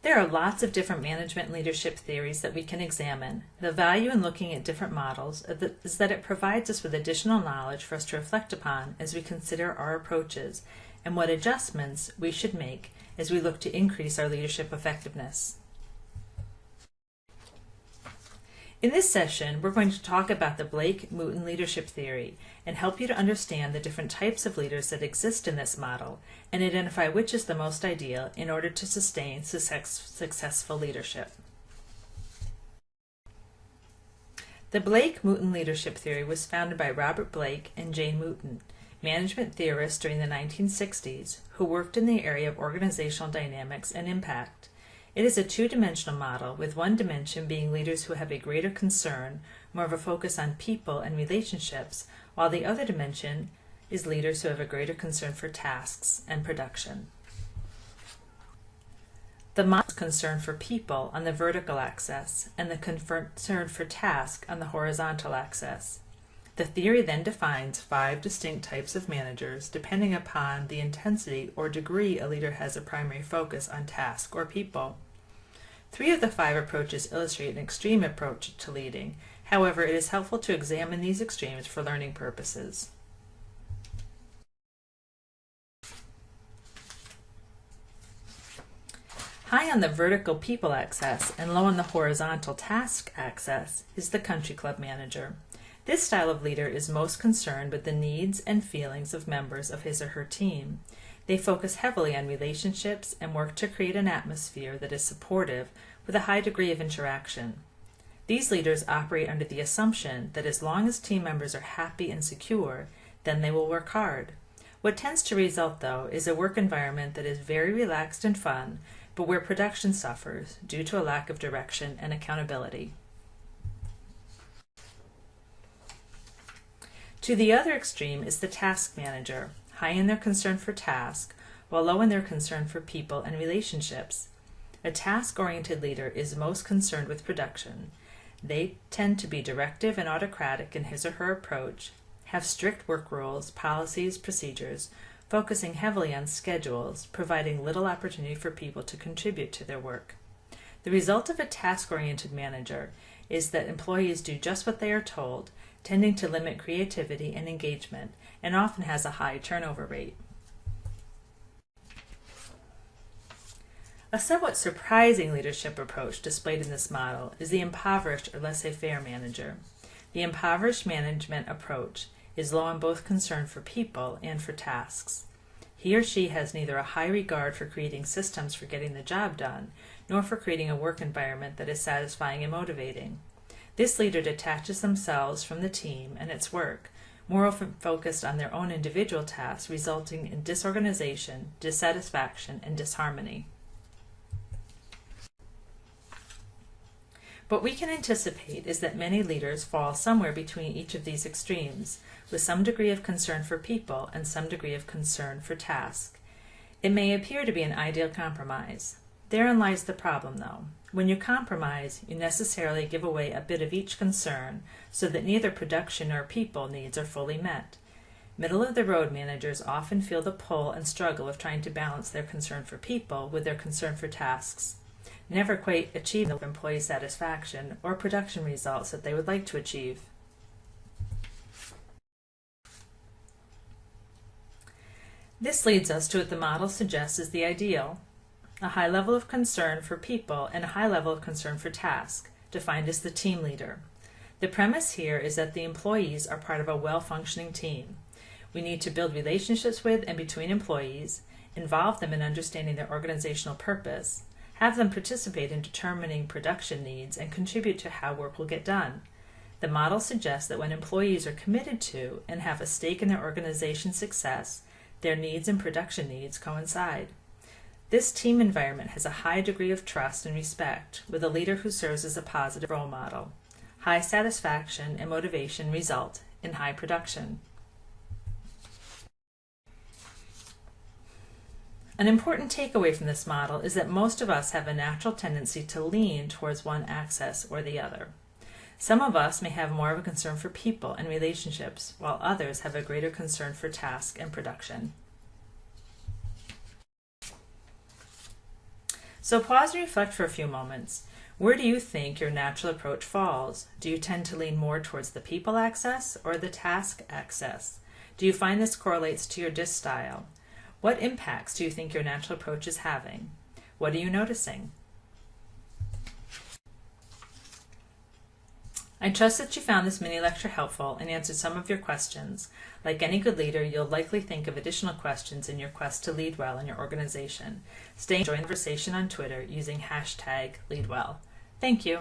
There are lots of different management and leadership theories that we can examine. The value in looking at different models is that it provides us with additional knowledge for us to reflect upon as we consider our approaches and what adjustments we should make as we look to increase our leadership effectiveness. In this session, we're going to talk about the Blake-Mouton leadership theory and help you to understand the different types of leaders that exist in this model and identify which is the most ideal in order to sustain successful leadership. The Blake-Mouton leadership theory was founded by Robert Blake and Jane Mouton, management theorists during the 1960s who worked in the area of organizational dynamics and impact. It is a two-dimensional model, with one dimension being leaders who have a greater concern, more of a focus on people and relationships, while the other dimension is leaders who have a greater concern for tasks and production. The model is concern for people on the vertical axis and the concern for task on the horizontal axis. The theory then defines 5 distinct types of managers depending upon the intensity or degree a leader has a primary focus on task or people. 3 of the 5 approaches illustrate an extreme approach to leading. However, it is helpful to examine these extremes for learning purposes. High on the vertical people axis and low on the horizontal task axis is the country club manager. This style of leader is most concerned with the needs and feelings of members of his or her team. They focus heavily on relationships and work to create an atmosphere that is supportive with a high degree of interaction. These leaders operate under the assumption that as long as team members are happy and secure, then they will work hard. What tends to result, though, is a work environment that is very relaxed and fun, but where production suffers due to a lack of direction and accountability. To the other extreme is the task manager, high in their concern for task, while low in their concern for people and relationships. A task-oriented leader is most concerned with production. They tend to be directive and autocratic in his or her approach, have strict work rules, policies, procedures, focusing heavily on schedules, providing little opportunity for people to contribute to their work. The result of a task-oriented manager is that employees do just what they are told, tending to limit creativity and engagement, and often has a high turnover rate. A somewhat surprising leadership approach displayed in this model is the impoverished or laissez-faire manager. The impoverished management approach is low on both concern for people and for tasks. He or she has neither a high regard for creating systems for getting the job done, nor for creating a work environment that is satisfying and motivating. This leader detaches themselves from the team and its work, more often focused on their own individual tasks, resulting in disorganization, dissatisfaction, and disharmony. What we can anticipate is that many leaders fall somewhere between each of these extremes, with some degree of concern for people and some degree of concern for task. It may appear to be an ideal compromise. Therein lies the problem, though. When you compromise, you necessarily give away a bit of each concern so that neither production nor people needs are fully met. Middle-of-the-road managers often feel the pull and struggle of trying to balance their concern for people with their concern for tasks, never quite achieving employee satisfaction or production results that they would like to achieve. This leads us to what the model suggests is the ideal: a high level of concern for people and a high level of concern for task, defined as the team leader. The premise here is that the employees are part of a well-functioning team. We need to build relationships with and between employees, involve them in understanding their organizational purpose, have them participate in determining production needs, and contribute to how work will get done. The model suggests that when employees are committed to and have a stake in their organization's success, their needs and production needs coincide. This team environment has a high degree of trust and respect, with a leader who serves as a positive role model. High satisfaction and motivation result in high production. An important takeaway from this model is that most of us have a natural tendency to lean towards one axis or the other. Some of us may have more of a concern for people and relationships, while others have a greater concern for task and production. So pause and reflect for a few moments. Where do you think your natural approach falls? Do you tend to lean more towards the people axis or the task axis? Do you find this correlates to your DISC style? What impacts do you think your natural approach is having? What are you noticing? I trust that you found this mini lecture helpful and answered some of your questions. Like any good leader, you'll likely think of additional questions in your quest to lead well in your organization. Stay and join the conversation on Twitter using #LeadWell. Thank you.